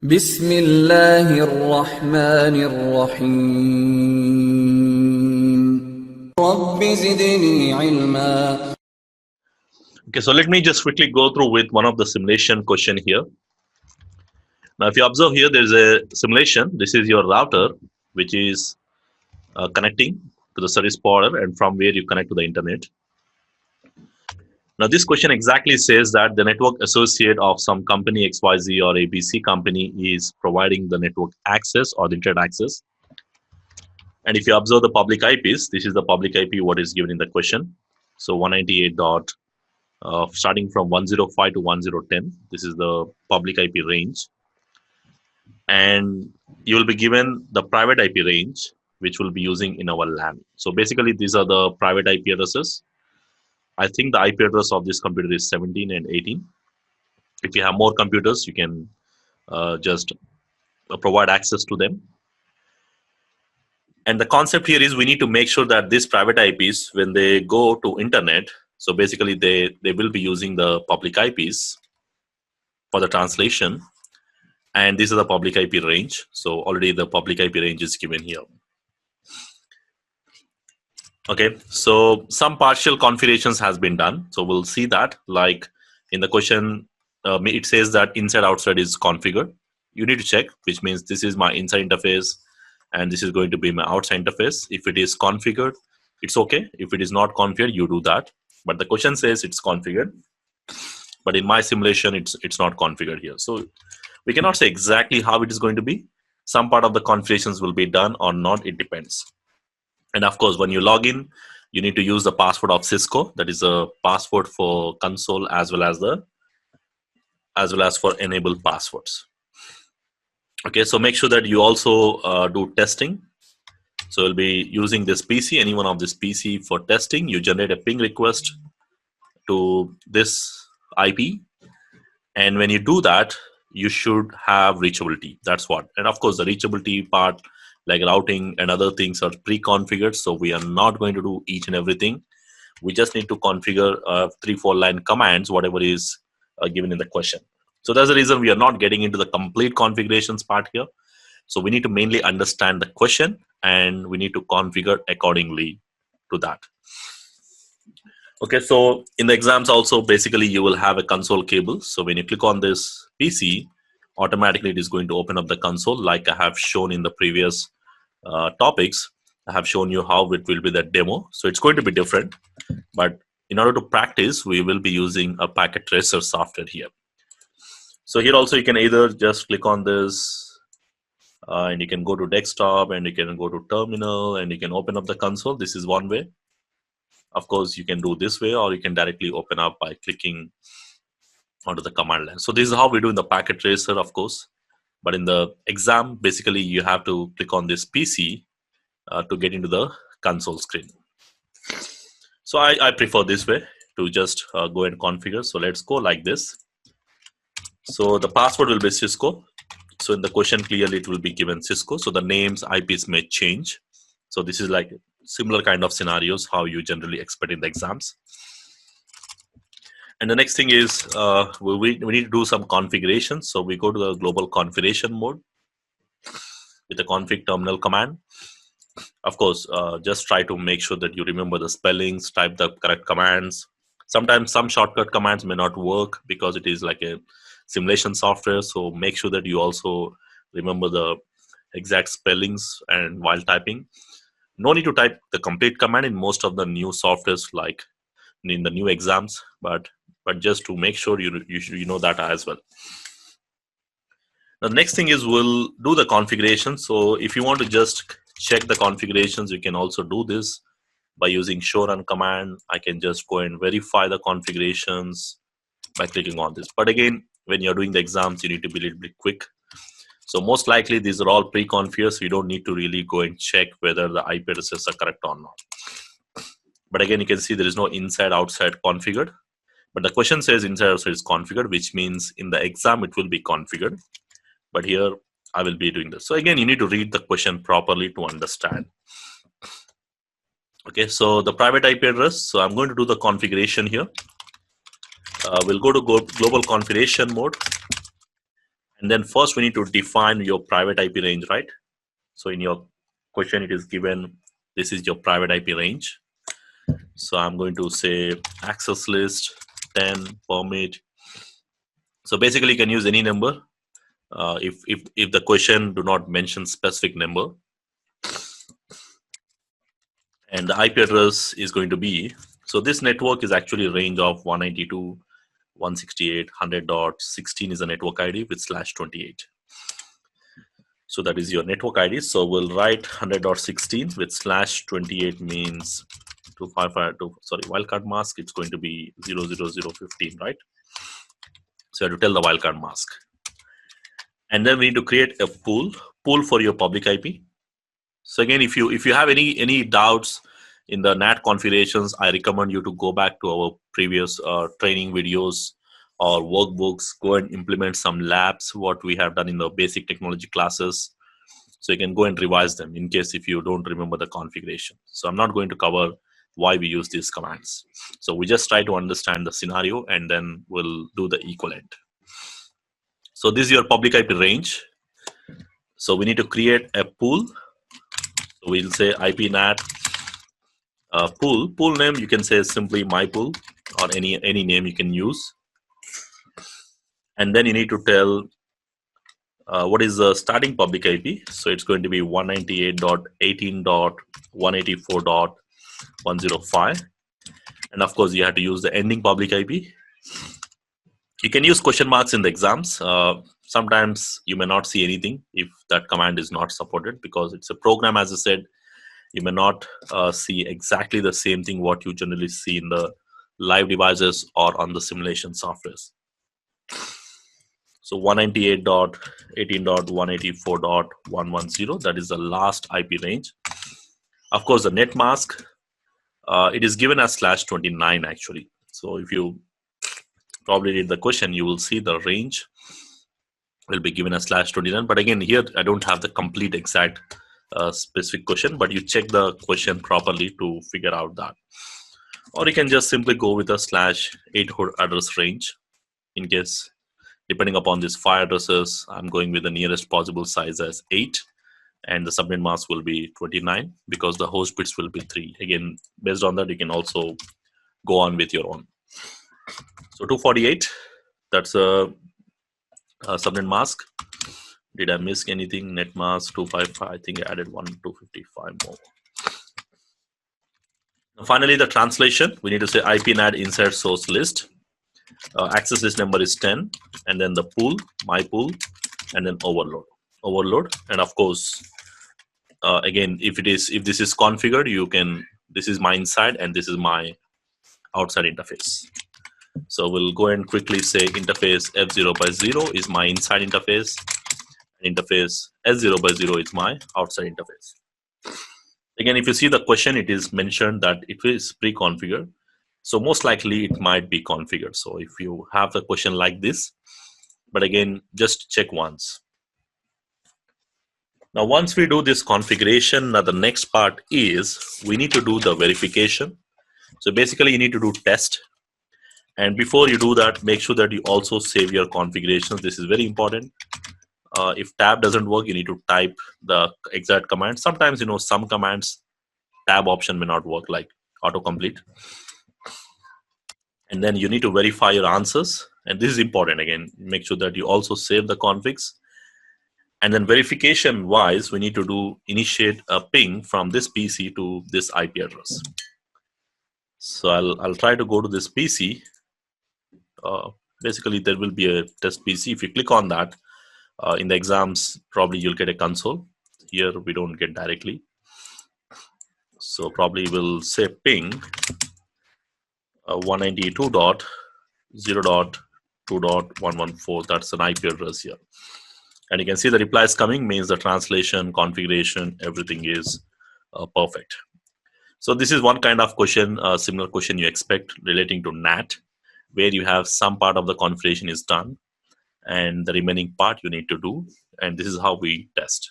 بسم الله الرحمن الرحيم رب زدني علما. Okay, so let me just quickly go through with one of the simulation question here. Now, if you observe here, there is a simulation. This is your router, which is connecting to the service provider, and from where you connect to the internet. Now, this question exactly says that the network associate of some company XYZ or ABC company is providing the network access or the internet access. And if you observe the public IPs, this is the public IP what is given in the question. So 198 dot starting from 105 to 1010. This is the public IP range. And you will be given the private IP range, which we'll be using in our LAN. So basically, these are the private IP addresses. I think the IP address of this computer is 17 and 18. If you have more computers, you can just provide access to them. And the concept here is we need to make sure that these private IPs, when they go to internet, so basically they will be using the public IPs for the translation. And this is the public IP range. So already the public IP range is given here. Okay, so some partial configurations has been done. So we'll see that, like in the question, it says that inside outside is configured. You need to check, which means this is my inside interface and this is going to be my outside interface. If it is configured, it's okay. If it is not configured, you do that. But the question says it's configured. But in my simulation, it's not configured here. So we cannot say exactly how it is going to be. Some part of the configurations will be done or not. It depends. And of course, when you log in, you need to use the password of Cisco. That is a password for console as well as for enable passwords. Okay, so make sure that you also do testing. So you'll be using this PC, any one of this PC for testing. You generate a ping request to this IP. And when you do that, you should have reachability. That's what. And of course, the reachability part, like routing and other things, are pre-configured. So we are not going to do each and everything. We just need to configure 3-4 line commands, whatever is given in the question. So that's the reason we are not getting into the complete configurations part here. So we need to mainly understand the question and we need to configure accordingly to that. Okay, so in the exams also, basically you will have a console cable. So when you click on this PC, automatically it is going to open up the console, like I have shown in the previous topics. I have shown you how it will be the demo. So it's going to be different, but in order to practice, we will be using a packet tracer software here. So here also you can either just click on this and you can go to desktop and you can go to terminal and you can open up the console. This is one way. Of course, you can do this way, or you can directly open up by clicking onto the command line. So this is how we do in the packet tracer, of course. But in the exam, basically you have to click on this PC to get into the console screen. So I prefer this way to just go and configure. So let's go like this. So the password will be Cisco. So in the question, clearly it will be given Cisco. So the names, IPs may change. So this is like similar kind of scenarios how you generally expect in the exams. And the next thing is we need to do some configuration. So we go to the global configuration mode with the config terminal command. Of course, just try to make sure that you remember the spellings, type the correct commands. Sometimes some shortcut commands may not work because it is like a simulation software. So make sure that you also remember the exact spellings and while typing. No need to type the complete command in most of the new softwares, like in the new exams, but just to make sure you know that as well. The next thing is we'll do the configuration. So if you want to just check the configurations, you can also do this by using show run command. I can just go and verify the configurations by clicking on this. But again, when you're doing the exams, you need to be a little bit quick. So most likely these are all pre-configured, so you don't need to really go and check whether the IP addresses are correct or not. But again, you can see there is no inside outside configured. But the question says inside outside is configured, which means in the exam it will be configured. But here I will be doing this. So again, you need to read the question properly to understand. Okay, so the private IP address. So I'm going to do the configuration here. We'll go to global configuration mode. And then first we need to define your private IP range, right? So in your question, it is given, this is your private IP range. So I'm going to say access list 10 permit. So basically you can use any number if the question do not mention specific number. And the IP address is going to be, so this network is actually a range of 192.168.100.16 is a network ID with /28. So that is your network ID. So we'll write 100.16 with /28 means 255, sorry, wildcard mask, it's going to be 00015, right? So you have to tell the wildcard mask. And then we need to create a pool for your public IP. So again, if you have any doubts in the NAT configurations, I recommend you to go back to our previous training videos or workbooks, go and implement some labs, what we have done in the basic technology classes. So you can go and revise them in case if you don't remember the configuration. So I'm not going to cover why we use these commands. So we just try to understand the scenario and then we'll do the equivalent. So this is your public IP range. So we need to create a pool. So we'll say IP NAT pool name. You can say simply my pool or any name you can use. And then you need to tell what is the starting public IP. So it's going to be 198.18.184.105. And of course, you have to use the ending public IP. You can use question marks in the exams. Sometimes you may not see anything if that command is not supported because it's a program, as I said. You may not see exactly the same thing what you generally see in the live devices or on the simulation softwares. So 198.18.184.110, that is the last IP range. Of course, the net mask, it is given as /29 actually. So if you probably read the question, you will see the range will be given as /29. But again, here I don't have the complete exact specific question, but you check the question properly to figure out that. Or you can just simply go with a /8 address range in case, depending upon these 5 addresses, I'm going with the nearest possible size as 8 and the subnet mask will be 29 because the host bits will be 3. Again, based on that, you can also go on with your own. So 248, that's a subnet mask. Did I miss anything? Net mask 255. I think I added 255 more. Now finally, the translation. We need to say IP NAT insert source list. Access list number is 10, and then the pool, my pool, and then overload. And of course, again, if this is configured, you can. This is my inside, and this is my outside interface. So we'll go and quickly say interface F0 by 0 is my inside interface. Interface S0 by 0 is my outside interface. Again, if you see the question, it is mentioned that it is pre-configured. So most likely it might be configured. So if you have the question like this, but again, just check once. Now, once we do this configuration, now the next part is we need to do the verification. So basically you need to do test. And before you do that, make sure that you also save your configurations. This is very important. If tab doesn't work, you need to type the exact command. Sometimes, some commands, tab option may not work, like autocomplete. And then you need to verify your answers. And this is important. Again, make sure that you also save the configs. And then verification wise, we need to initiate a ping from this PC to this IP address. So I'll try to go to this PC. Basically, there will be a test PC. If you click on that, in the exams, probably you'll get a console. Here we don't get directly. So probably we'll say ping 192.0.2.114. That's an IP address here. And you can see the replies coming, means the translation, configuration, everything is perfect. So this is one kind of question, similar question you expect relating to NAT, where you have some part of the configuration is done and the remaining part you need to do. And this is how we test.